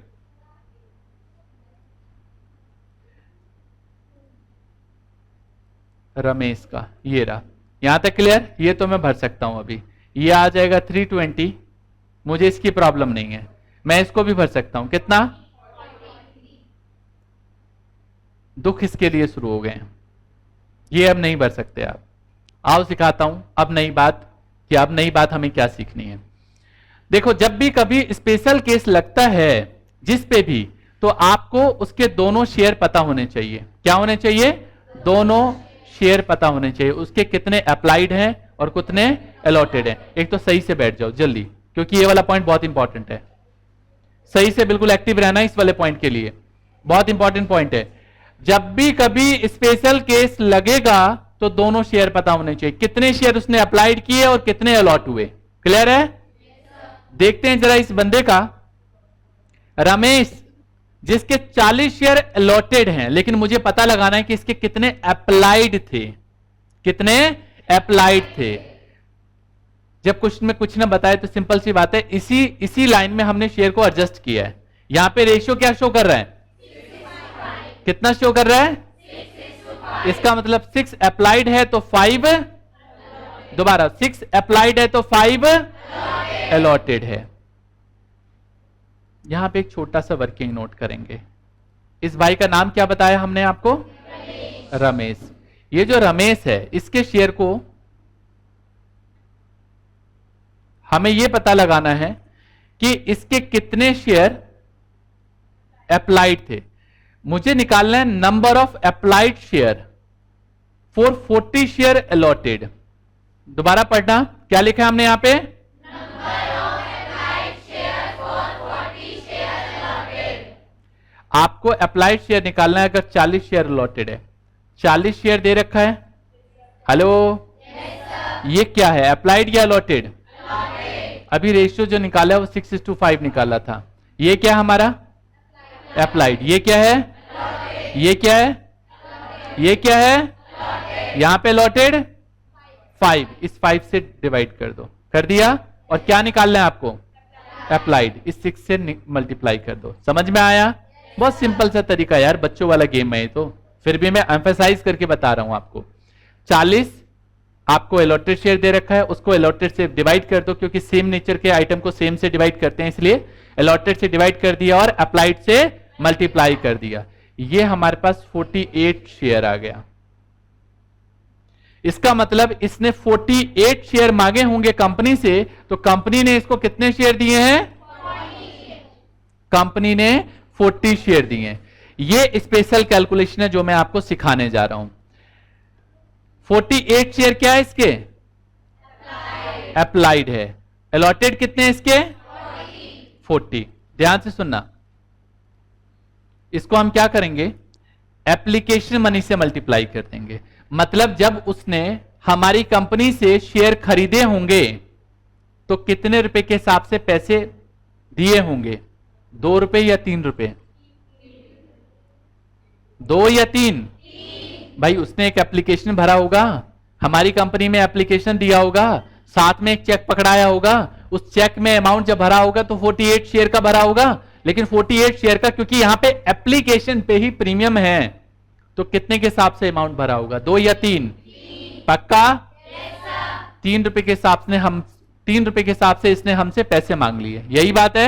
रमेश का ये रहा, यहां तक क्लियर, ये तो मैं भर सकता हूं अभी, ये आ जाएगा 320, मुझे इसकी प्रॉब्लम नहीं है, मैं इसको भी भर सकता हूं। कितना? दुख इसके लिए शुरू हो गए हैं, ये अब नहीं भर सकते आप। आओ सिखाता हूं अब नई बात, कि अब नई बात हमें क्या सीखनी है। देखो, जब भी कभी स्पेशल केस लगता है जिस पे भी, तो आपको उसके दोनों शेयर पता होने चाहिए। क्या होने चाहिए? दोनों शेयर पता होने चाहिए, उसके कितने अप्लाइड हैं और कितने अलॉटेड हैं। एक तो सही से बैठ जाओ जल्दी, क्योंकि ये वाला पॉइंट बहुत इंपॉर्टेंट है। सही से बिल्कुल एक्टिव रहना इस वाले पॉइंट के लिए, बहुत इंपॉर्टेंट पॉइंट है। जब भी कभी स्पेशल केस लगेगा तो दोनों शेयर पता होने चाहिए, कितने शेयर उसने अप्लाइड किए और कितने अलॉट हुए। क्लियर है? देखते हैं जरा इस बंदे का, रमेश, जिसके 40 शेयर अलॉटेड हैं, लेकिन मुझे पता लगाना है कि इसके कितने अप्लाइड थे, कितने अप्लाइड थे। जब क्वेश्चन में कुछ ना बताए तो सिंपल सी बात है, इसी लाइन में हमने शेयर को एडजस्ट किया है। यहां पे रेशियो क्या शो कर रहा है? कितना शो कर रहा है? 6:5। इसका मतलब 6 अप्लाइड है तो 5, दोबारा 6 अप्लाइड है तो 5 अलॉटेड है। यहां पे एक छोटा सा वर्किंग नोट करेंगे। इस भाई का नाम क्या बताया हमने आपको? रमेश। ये जो रमेश है, इसके शेयर को हमें यह पता लगाना है कि इसके कितने शेयर अप्लाइड थे। मुझे निकालना है number of applied share for 40 share allotted. दोबारा पढ़ना, क्या लिखा है हमने यहां पे? आपको अप्लाइड शेयर निकालना है। अगर 40 शेयर अलॉटेड है, 40 शेयर दे रखा है, हेलो, ये क्या है, अप्लाइड या अलॉटेड? अभी रेशियो जो निकाला है वो 6:5 निकाला था। ये क्या है हमारा? अप्लाइड। ये क्या है? ये क्या है? ये क्या है? यहां पे अलॉटेड 5, इस 5 से डिवाइड कर दो, कर दिया। और क्या निकालना है आपको? अप्लाइड, इस 6 से मल्टीप्लाई कर दो। समझ में आया? बहुत सिंपल सा तरीका यार, बच्चों वाला गेम है तो, फिर भी मैं एम्फेसाइज करके बता रहा हूं आपको। 40 आपको अलॉटेड शेयर दे रखा है, उसको अलॉटेड से डिवाइड कर दो, क्योंकि सेम नेचर के आइटम को सेम से डिवाइड करते हैं, इसलिए अलॉटेड से डिवाइड कर दिया और अप्लाइड से मल्टीप्लाई कर दिया। ये हमारे पास 48 शेयर आ गया। इसका मतलब इसने 48 शेयर मांगे होंगे कंपनी से, तो कंपनी ने इसको कितने शेयर दिए हैं? कंपनी ने 40 शेयर दिए हैं। ये स्पेशल कैलकुलेशन है जो मैं आपको सिखाने जा रहा हूं। 48 शेयर क्या है इसके? अप्लाइड है। अलॉटेड कितने हैं इसके? 40। ध्यान से सुनना, इसको हम क्या करेंगे? एप्लीकेशन मनी से मल्टीप्लाई कर देंगे। मतलब जब उसने हमारी कंपनी से शेयर खरीदे होंगे तो कितने रुपए के हिसाब से पैसे दिए होंगे? 2 रुपए या 3 रुपए? 2 या 3? भाई उसने एक एप्लीकेशन भरा होगा, हमारी कंपनी में एप्लीकेशन दिया होगा, साथ में एक चेक पकड़ाया होगा, उस चेक में अमाउंट जब भरा होगा तो 48 शेयर का भरा होगा। लेकिन 48 शेयर का, क्योंकि यहां पे एप्लीकेशन पे ही प्रीमियम है, तो कितने के हिसाब से अमाउंट भरा होगा? 2 या 3? पक्का? 3 रुपए के हिसाब से हम 3 रुपए के हिसाब से इसने हमसे पैसे मांग लिए, यही बात है।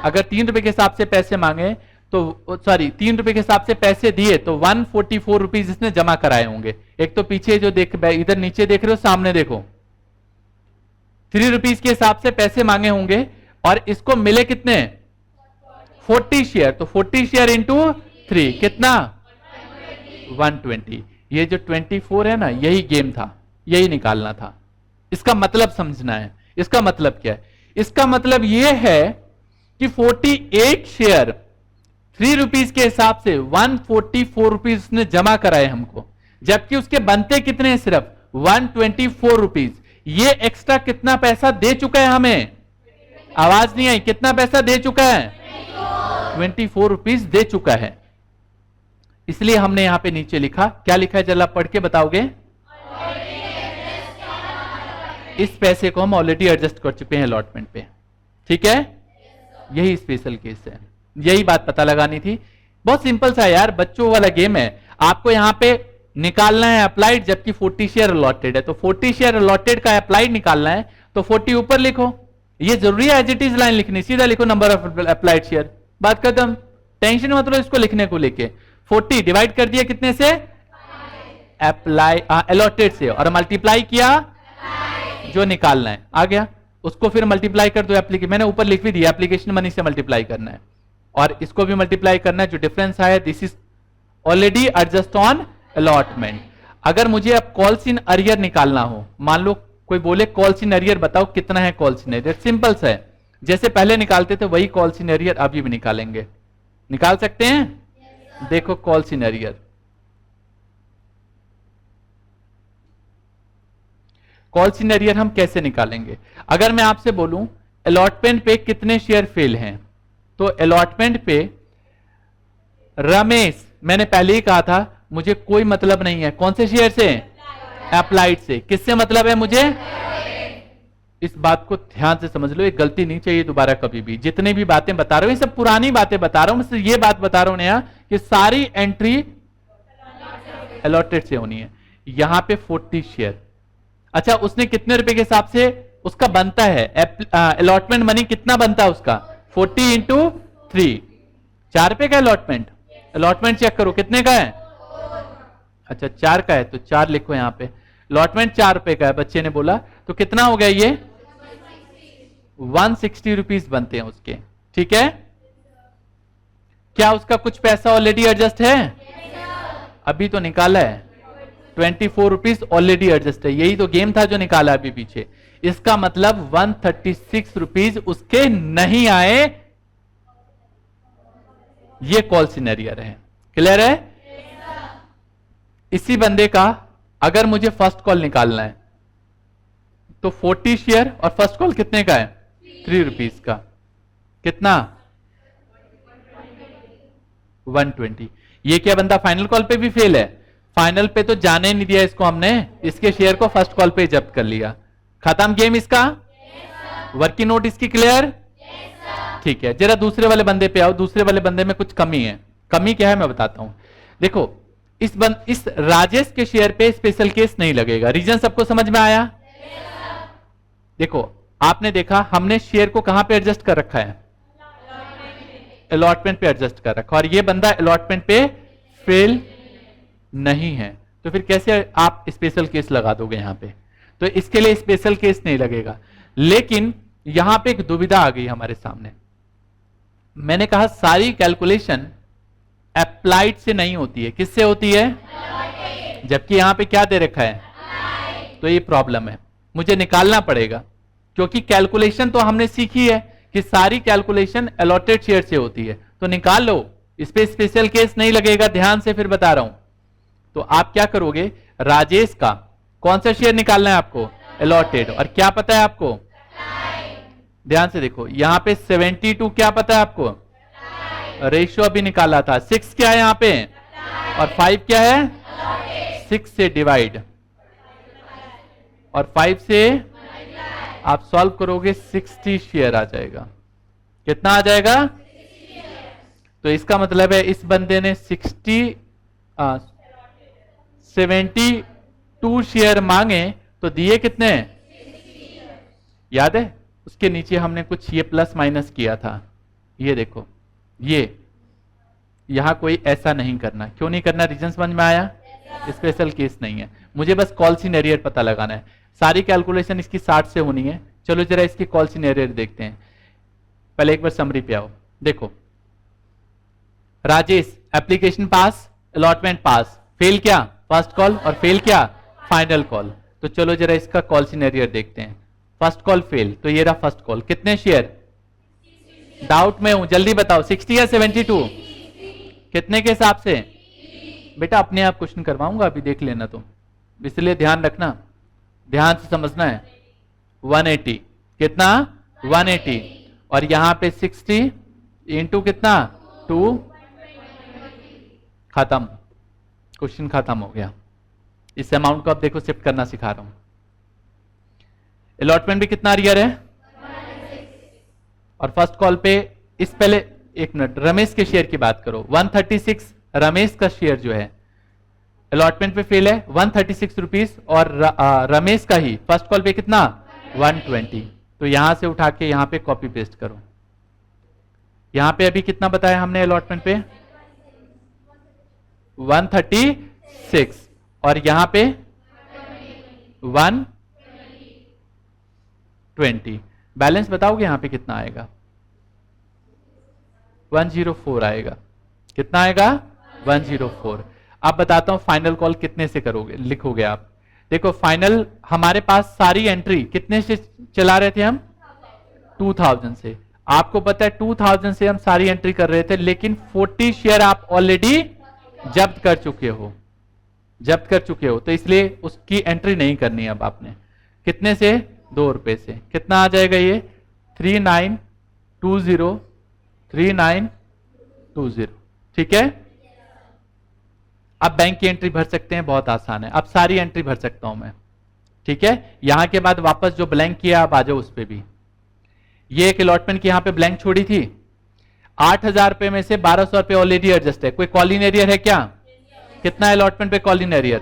अगर 3 रुपए के हिसाब से पैसे मांगे तो, सॉरी, 3 रुपए के हिसाब से पैसे दिए तो 144 रुपीज इसने जमा कराए होंगे। एक तो पीछे जो देख, इधर नीचे देख रहे हो, सामने देखो, 3 रुपीज के हिसाब से पैसे मांगे होंगे और इसको मिले कितने? 40 शेयर। तो 40 शेयर इंटू 3 कितना? 120। ये जो 24 है ना, यही गेम था, यही निकालना था। इसका मतलब समझना है। इसका मतलब क्या है? इसका मतलब यह है कि 48 शेयर 3 रुपीज के हिसाब से 144 रुपीज उसने जमा कराए हमको, जबकि उसके बनते कितने हैं? सिर्फ 124 रुपीज। ये एक्स्ट्रा कितना पैसा दे चुका है हमें? आवाज नहीं आई, कितना पैसा दे चुका है? 24 रुपीज दे चुका है। इसलिए हमने यहां पे नीचे लिखा, क्या लिखा है जरा पढ़ के बताओगे? इस पैसे को हम ऑलरेडी एडजस्ट कर चुके हैं अलॉटमेंट पे, ठीक है? यही स्पेशल केस है, यही बात पता लगानी थी। बहुत सिंपल सा यार, बच्चों वाला गेम है। आपको यहां पे निकालना है अप्लाइड, जबकि 40 शेयर अलॉटेड है, तो 40 शेयर अलॉटेड का अप्लाइड निकालना है, तो 40 ऊपर लिखो। ये जरूरी है एज इट इज लाइन लिखनी, सीधा लिखो नंबर ऑफ अप्लाइड शेयर, बात खत्म। टेंशन मत लो इसको लिखने को लेके। 40 डिवाइड कर दिया कितने से? अप्लाई अलॉटेड से, और मल्टीप्लाई किया जो निकालना है, आ गया। उसको फिर मल्टीप्लाई कर दो एप्लीकेशन, मैंने ऊपर लिख भी दिया, एप्लीकेशन मनी से मल्टीप्लाई करना है, और इसको भी मल्टीप्लाई करना है। जो डिफरेंस आया this is already adjust on allotment. अगर मुझे अब कॉल्स इन अरियर निकालना हो, मान लो कोई बोले कॉल्स इन अरियर बताओ कितना है कॉल्स इन अरियर, सिंपल सा है, जैसे पहले निकालते थे वही कॉल्स इन अरियर अभी भी निकालेंगे। निकाल सकते हैं? देखो calls in arrear, calls in arrear हम कैसे निकालेंगे? अगर मैं आपसे बोलूं अलॉटमेंट पे कितने शेयर फेल हैं, तो अलॉटमेंट पे रमेश, मैंने पहले ही कहा था मुझे कोई मतलब नहीं है कौन से शेयर से, अप्लाइड से। किससे मतलब है मुझे? इस बात को ध्यान से समझ लो, ये गलती नहीं चाहिए दोबारा कभी भी। जितनी भी बातें बता रहा हूं ये सब पुरानी बातें बता रहा हूं, मैं ये बात बता रहा हूं नया कि सारी एंट्री अलॉटेड से होनी है। यहां पे 40 शेयर, अच्छा उसने कितने रुपए के हिसाब से उसका बनता है अलॉटमेंट मनी, कितना बनता है उसका? 40 इंटू 3, 4 रुपए का अलॉटमेंट। अलॉटमेंट चेक करो कितने का है? अच्छा 4 का है, तो 4 लिखो यहां पे। अलॉटमेंट 4 रुपए का है, बच्चे ने बोला, तो कितना हो गया ये? 160 रुपीज बनते हैं उसके, ठीक है? क्या उसका कुछ पैसा ऑलरेडी एडजस्ट है? अभी तो निकाला है 24 रुपीज ऑलरेडी एडजस्ट है, यही तो गेम था जो निकाला अभी पीछे। इसका मतलब 136 रुपीज उसके नहीं आए, ये कॉल सिनेरियर है। क्लियर है? इसी बंदे का अगर मुझे फर्स्ट कॉल निकालना है तो 40 शेयर और फर्स्ट कॉल कितने का है? 3 रुपीज का, कितना? 120। ये क्या बंदा फाइनल कॉल पे भी फेल है? फाइनल पे तो जाने नहीं दिया इसको हमने, इसके शेयर को फर्स्ट कॉल पे जब्त कर लिया, खत्म गेम इसका। वर्किंग नोट इसकी क्लियर? ठीक है, जरा दूसरे वाले बंदे पे आओ। दूसरे वाले बंदे में कुछ कमी है। कमी क्या है मैं बताता हूं। देखो इस राजेश के शेयर पे स्पेशल केस नहीं लगेगा। रीजन सबको समझ में आया? देखो आपने देखा हमने शेयर को कहां पे एडजस्ट कर रखा है? अलॉटमेंट पे एडजस्ट कर रखा, और ये बंदा अलॉटमेंट पे फेल नहीं है, तो फिर कैसे आप स्पेशल केस लगा दोगे यहां पे? तो इसके लिए स्पेशल केस नहीं लगेगा। लेकिन यहां पे एक दुविधा आ गई हमारे सामने। मैंने कहा सारी कैलकुलेशन अप्लाइड से नहीं होती है, किससे होती है? जबकि यहां पे क्या दे रखा है? तो ये प्रॉब्लम है, मुझे निकालना पड़ेगा, क्योंकि कैलकुलेशन तो हमने सीखी है कि सारी कैलकुलेशन अलॉटेड शेयर से होती है, तो निकाल लो। इस पे स्पेशल केस नहीं लगेगा, ध्यान से फिर बता रहा हूं। तो आप क्या करोगे? राजेश का कौन सा शेयर निकालना है आपको? अलॉटेड। और क्या पता है आपको? ध्यान से देखो, यहां पे 72 क्या पता है आपको? रेशियो अभी निकाला था। 6 क्या है यहां पे? और 5 क्या है? 6 से डिवाइड और 5 से आप सॉल्व करोगे 60 शेयर आ जाएगा। कितना आ जाएगा? तो इसका मतलब है इस बंदे ने 72 शेयर मांगे तो दिए कितने? याद है? उसके नीचे हमने कुछ ये प्लस माइनस किया था, ये देखो, ये यहां कोई ऐसा नहीं करना। क्यों नहीं करना? रीजन समझ में आया? स्पेशल केस नहीं है, मुझे बस कॉल सिनेरियर पता लगाना है। सारी कैलकुलेशन इसकी 60 से होनी है। चलो जरा इसकी कॉल सिनेरियर देखते हैं। पहले एक बार समरी पे आओ। देखो राजेश एप्लीकेशन पास, अलॉटमेंट पास, फेल क्या? फर्स्ट कॉल, और फेल क्या? Final call. तो चलो जरा इसका कॉल सिनेरियर देखते हैं। फर्स्ट कॉल फेल, तो ये रहा फर्स्ट कॉल। कितने शेयर? डाउट में हूं, जल्दी बताओ 60 या 72? कितने के हिसाब से? बेटा अपने आप क्वेश्चन करवाऊंगा, अभी देख लेना तुम, इसलिए ध्यान रखना, ध्यान से समझना है। 180 कितना? 180, और यहां पे 60 इंटू कितना? 2, खत्म। क्वेश्चन खत्म हो गया। इस अमाउंट को अब देखो शिफ्ट करना सिखा रहा हूं। अलॉटमेंट भी कितना अरियर है, और फर्स्ट कॉल पे इस पहले एक मिनट, रमेश के शेयर की बात करो। 136 रमेश का शेयर जो है अलॉटमेंट पे फेल है 136 रुपीज, और रमेश का ही फर्स्ट कॉल पे कितना 120। तो यहां से उठा के यहां पे कॉपी पेस्ट करो। यहां पे अभी कितना बताया हमने अलॉटमेंट पे 136, और यहां पे 120। बैलेंस बताओगे यहां पे कितना आएगा 104 आएगा। कितना आएगा 104। अब बताता हूं फाइनल कॉल कितने से करोगे, लिखोगे आप। देखो फाइनल हमारे पास सारी एंट्री कितने से चला रहे थे हम 2000 से। आपको पता है 2000 से हम सारी एंट्री कर रहे थे, लेकिन 40 शेयर आप ऑलरेडी जब्त कर चुके हो, तो इसलिए उसकी एंट्री नहीं करनी अब आपने। कितने से 2 रुपए से। कितना आ जाएगा ये 3920। ठीक है। अब बैंक की एंट्री भर सकते हैं, बहुत आसान है। अब सारी एंट्री भर सकता हूं मैं। ठीक है। यहां के बाद वापस जो ब्लैंक किया आप आ जाओ उस पर भी। ये एक अलॉटमेंट की यहां पे ब्लैंक छोड़ी थी, 8000 रुपए में से 1200 रुपए ऑलरेडी एडजस्ट है। कोई कॉलिंग एरियर है क्या? कितना अलॉटमेंट पे कॉलिंग एरियर?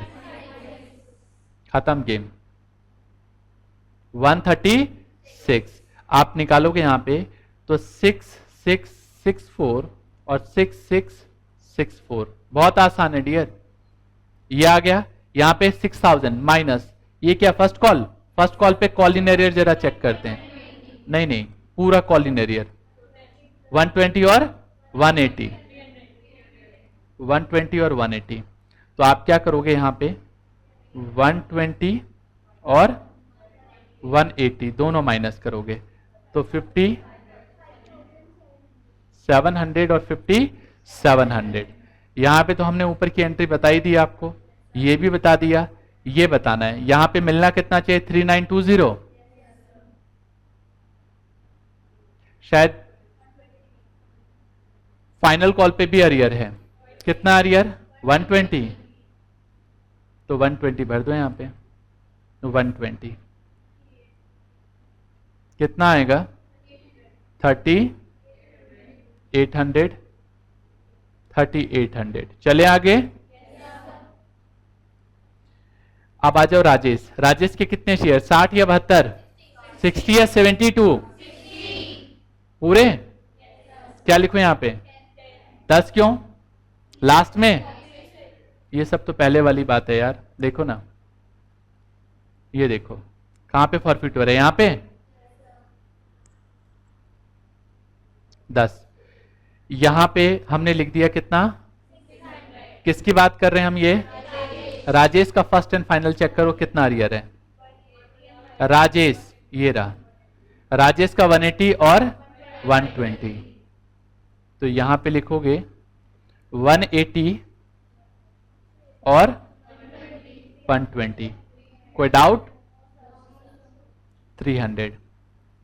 खत्म गेम। 136 आप निकालोगे यहां पे तो 6664 और 6664। बहुत आसान है डियर। ये आ गया यहां पे 6000 माइनस ये क्या फर्स्ट कॉल पे कॉलिंग एरियर जरा चेक करते हैं। नहीं पूरा कॉलिंग एरियर 120 और 180। 120 और 180। तो आप क्या करोगे यहां पे 120 और 180 दोनों माइनस करोगे तो 5700 और 5700। यहां पे तो हमने ऊपर की एंट्री बताई दी आपको, ये भी बता दिया, ये बताना है। यहां पे मिलना कितना चाहिए 3920। शायद फाइनल कॉल पे भी अरियर है। कितना अरियर 120। तो 120 भर दो यहां पे 120। कितना आएगा 3800। चले आगे। अब आ जाओ राजेश के कितने शेयर 60 या 72? 60 या 72? पूरे। क्या लिखो यहां पे 10 क्यों लास्ट में? ये सब तो पहले वाली बात है यार। देखो ना, ये देखो कहां पे फॉरफिट हो रहा है, यहां पे 10। यहां पे हमने लिख दिया कितना, किसकी बात कर रहे हैं हम? ये राजेश का फर्स्ट एंड फाइनल चेक करो कितना अरियर है। राजेश ये रहा, राजेश का 180 और 120। तो यहां पे लिखोगे 180 और 120। कोई डाउट? 300।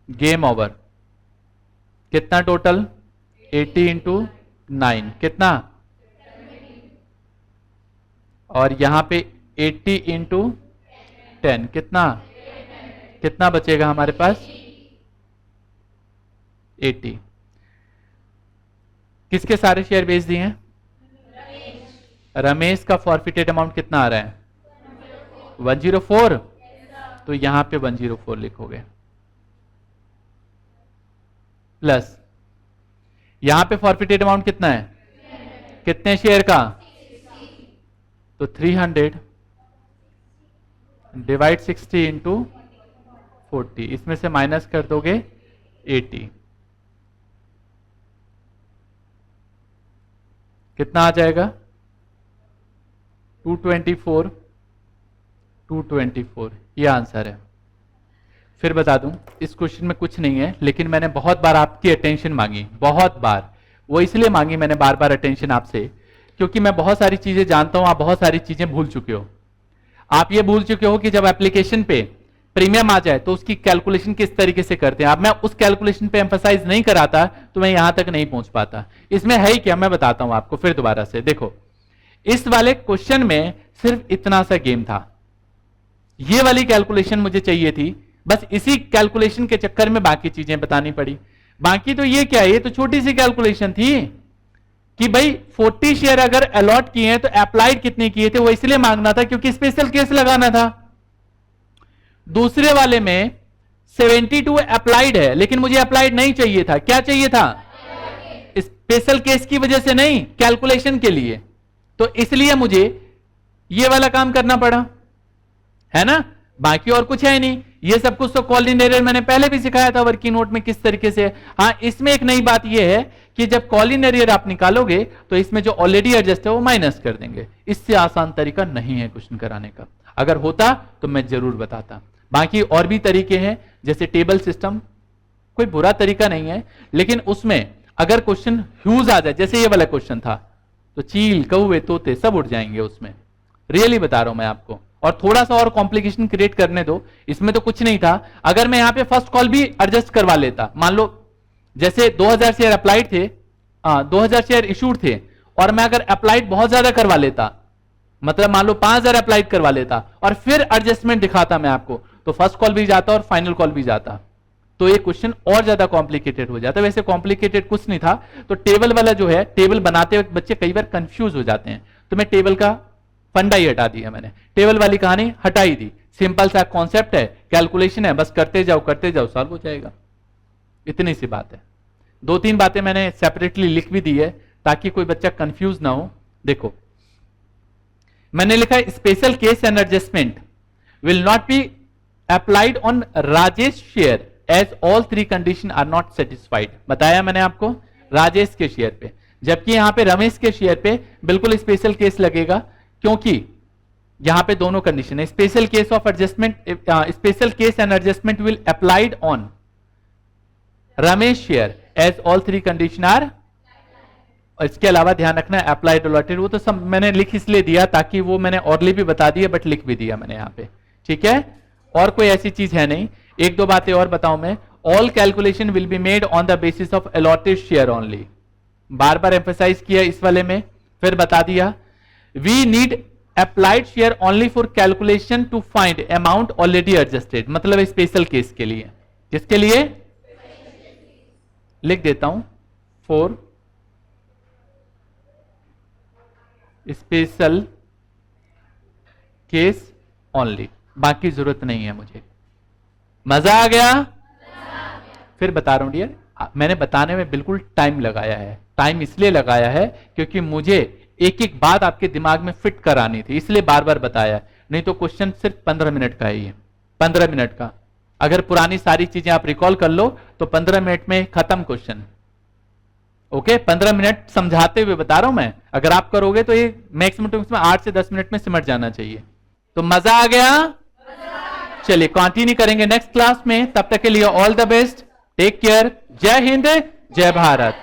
Game over. कितना टोटल 80 इंटू 9 कितना, और यहां पे 80 इंटू 10 कितना बचेगा हमारे पास 80। किसके सारे शेयर बेच दिए हैं? रमेश का फॉरफिटेड अमाउंट कितना आ रहा है 104। तो यहां पे 104 लिखोगे, प्लस यहां पे फॉरफिटेड अमाउंट कितना है, कितने शेयर का? तो 300 डिवाइड 60 इंटू 40। इसमें से माइनस कर दोगे 80। कितना आ जाएगा 224। ये आंसर है। फिर बता दूं इस क्वेश्चन में कुछ नहीं है, लेकिन मैंने बहुत बार आपकी अटेंशन मांगी, बहुत बार। वो इसलिए मांगी मैंने बार बार अटेंशन आपसे, क्योंकि मैं बहुत सारी चीजें जानता हूं, आप बहुत सारी चीजें भूल चुके हो। आप ये भूल चुके हो कि जब एप्लीकेशन पे प्रीमियम आ जाए तो उसकी कैलकुलेशन किस तरीके से करते हैं। अब मैं उस कैलकुलेशन पे एम्फसाइज नहीं कराता तो मैं यहां तक नहीं पहुंच पाता। इसमें है ही क्या, मैं बताता हूं आपको फिर दोबारा से। देखो इस वाले क्वेश्चन में सिर्फ इतना सा गेम था, ये वाली कैलकुलेशन मुझे चाहिए थी, बस इसी कैलकुलेशन के चक्कर में बाकी चीजें बतानी पड़ी। बाकी तो ये क्या है, ये तो छोटी सी कैलकुलेशन थी कि भाई 40 शेयर अगर अलॉट किए हैं तो अप्लाइड कितने किए थे, वो इसलिए मांगना था क्योंकि स्पेशल केस लगाना था। दूसरे वाले में 72 अप्लाइड है, लेकिन मुझे अप्लाइड नहीं चाहिए था, क्या चाहिए था, स्पेशल केस की वजह से नहीं, कैलकुलेशन के लिए, तो इसलिए मुझे ये वाला काम करना पड़ा, है ना। बाकी और कुछ है नहीं, ये सब कुछ तो कॉलिन एरर मैंने पहले भी सिखाया था वर्किंग नोट में किस तरीके से। हाँ, इसमें एक नई बात ये है कि जब कॉलिन एरर आप निकालोगे तो इसमें जो ऑलरेडी एडजस्ट है वो माइनस कर देंगे। इससे आसान तरीका नहीं है क्वेश्चन कराने का, अगर होता तो मैं जरूर बताता। बाकी और भी तरीके हैं, जैसे टेबल सिस्टम, कोई बुरा तरीका नहीं है, लेकिन उसमें अगर क्वेश्चन ह्यूज आ जाए, जैसे ये वाला क्वेश्चन था, तो चील, कौवे, तोते सब उड़ जाएंगे उसमें, रियली बता रहा हूं मैं आपको। और थोड़ा सा और कॉम्प्लिकेशन क्रिएट करने दो, इसमें तो कुछ नहीं था। अगर मैं यहां पे फर्स्ट कॉल भी एडजस्ट करवा लेता, मान लो जैसे 2000 शेयर अप्लाइड थे, 2000 शेयर इशूड थे, और मैं अगर अप्लाइड बहुत ज्यादा करवा लेता, मतलब मान लो 5000 अप्लाइड करवा लेता और फिर एडजस्टमेंट दिखाता मैं आपको, तो फर्स्ट कॉल भी जाता और फाइनल कॉल भी जाता, तो ये क्वेश्चन और ज्यादा कॉम्प्लिकेटेड हो जाता। वैसे कॉम्प्लिकेटेड कुछ नहीं था। तो टेबल वाला जो है, टेबल बनाते वक्त बच्चे कई बार कंफ्यूज हो जाते हैं, तो मैं टेबल का फंडा ही हटा दिया, मैंने टेबल वाली कहानी हटाई दी। सिंपल सा कॉन्सेप्ट है, कैलकुलेशन है, बस करते जाओ सॉल्व हो जाएगा, इतनी सी बात है। 2-3 बातें मैंने सेपरेटली लिख भी दी है ताकि कोई बच्चा कंफ्यूज ना हो। देखो, मैंने लिखा है special case and adjustment will not be applied on Rajesh share as all 3 condition are not satisfied. बताया मैंने आपको राजेश के शेयर पे, जबकि यहां पे रमेश के शेयर पे बिल्कुल स्पेशल केस लगेगा, क्योंकि यहां पे दोनों कंडीशन है। Special case of adjustment, special case and adjustment will applied on Ramesh share as all 3 condition are. और इसके अलावा ध्यान रखना है अप्लाइड अलॉटेड, वो तो सब मैंने लिख इसलिए दिया ताकि वो मैंने ऑर्डरली भी बता दिया, बट लिख भी दिया मैंने यहां पे, ठीक है। और कोई ऐसी चीज है नहीं। 1-2 बातें और बताऊं मैं। All calculation will be made on the basis of allotted share only, बार बार एम्फेसाइज किया इस वाले में, फिर बता दिया। We need applied share only for calculation to find amount already adjusted, मतलब स्पेशल केस के लिए। किसके लिए लिख देता हूं, फॉर स्पेशल केस ओनली, बाकी जरूरत नहीं है मुझे। मजा आ गया? फिर बता रहा हूं डियर, मैंने बताने में बिल्कुल टाइम लगाया है। टाइम इसलिए लगाया है क्योंकि मुझे एक एक बात आपके दिमाग में फिट करानी थी, इसलिए बार बार बताया। नहीं तो क्वेश्चन सिर्फ 15 मिनट का ही है, 15 मिनट का। अगर पुरानी सारी चीजें आप रिकॉल कर लो तो 15 मिनट में खत्म क्वेश्चन। ओके, 15 मिनट समझाते हुए बता रहा हूं मैं, अगर आप करोगे तो ये मैक्सिमम 8 से 10 मिनट में सिमट जाना चाहिए। तो मजा आ गया? चलिए कंटिन्यू करेंगे नेक्स्ट क्लास में। तब तक के लिए all the best, take care, जय हिंद, जय भारत।